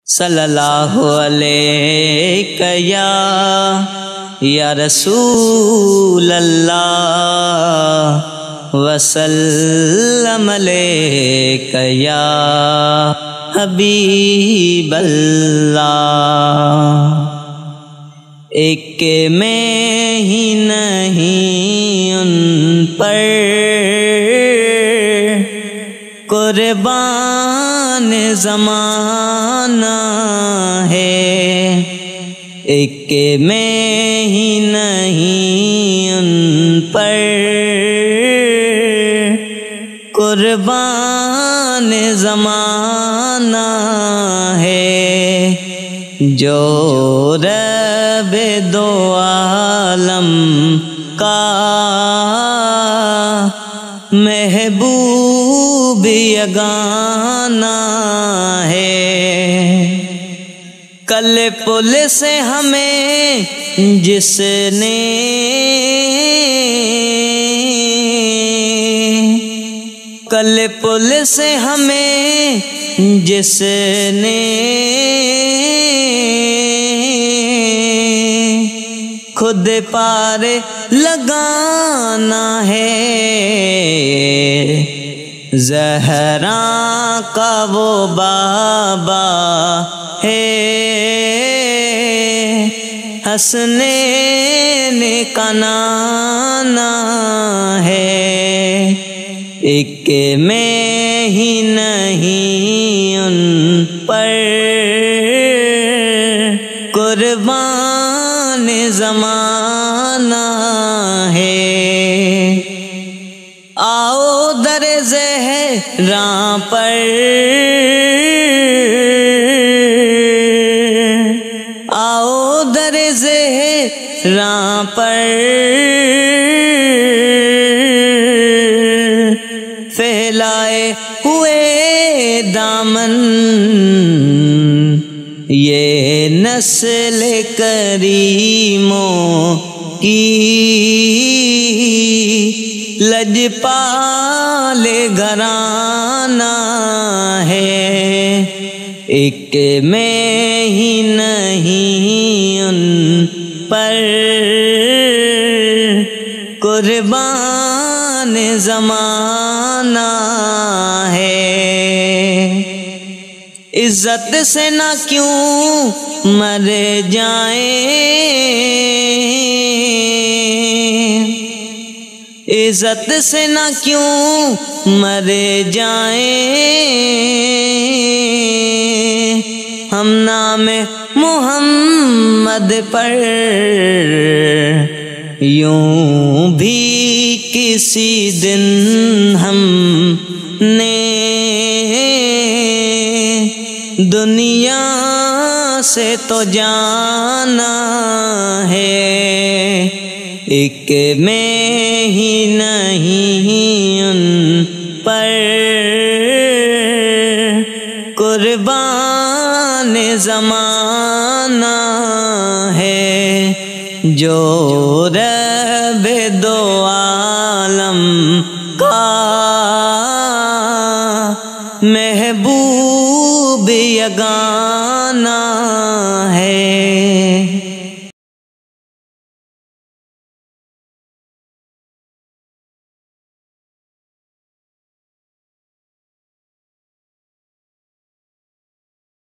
صلی اللہ علیہ یا رسول اللہ وسلم علیک یا حبیب اللہ۔ ایک میں ہی نہیں ان پر قربان زمانہ ہے، ایک میں ہی نہیں ان پر قربان زمانہ ہے، جو رب دو عالم کا محبوب یگانہ ہے۔ کل پل سے ہمیں جس نے کل پل سے ہمیں جس نے خود پار لگانا ہے، زہرا کا وہ بابا ہے، حسنین کا نانا ہے، ایک میں ہی نہیں ان پر قربان زمانہ ہے۔ آؤ در زہراں پر آؤ در زہراں پر پھیلائے ہوئے دامن، یہ نسل کریموں کی لجپال گھرانہ ہے، ایک میں ہی نہیں ان پر قربان زمانہ ہے۔ عزت سے نہ کیوں مر جائیں، عزت سے نہ کیوں مر جائیں، ہم نام محمد پر یوں بھی کسی دن ہم نے دنیا سے تو جانا ہے، ایک میں ہی نہیں ان پر قربان زمانہ ہے، جو رب دو عالم کا محبوب یگانہ ہے۔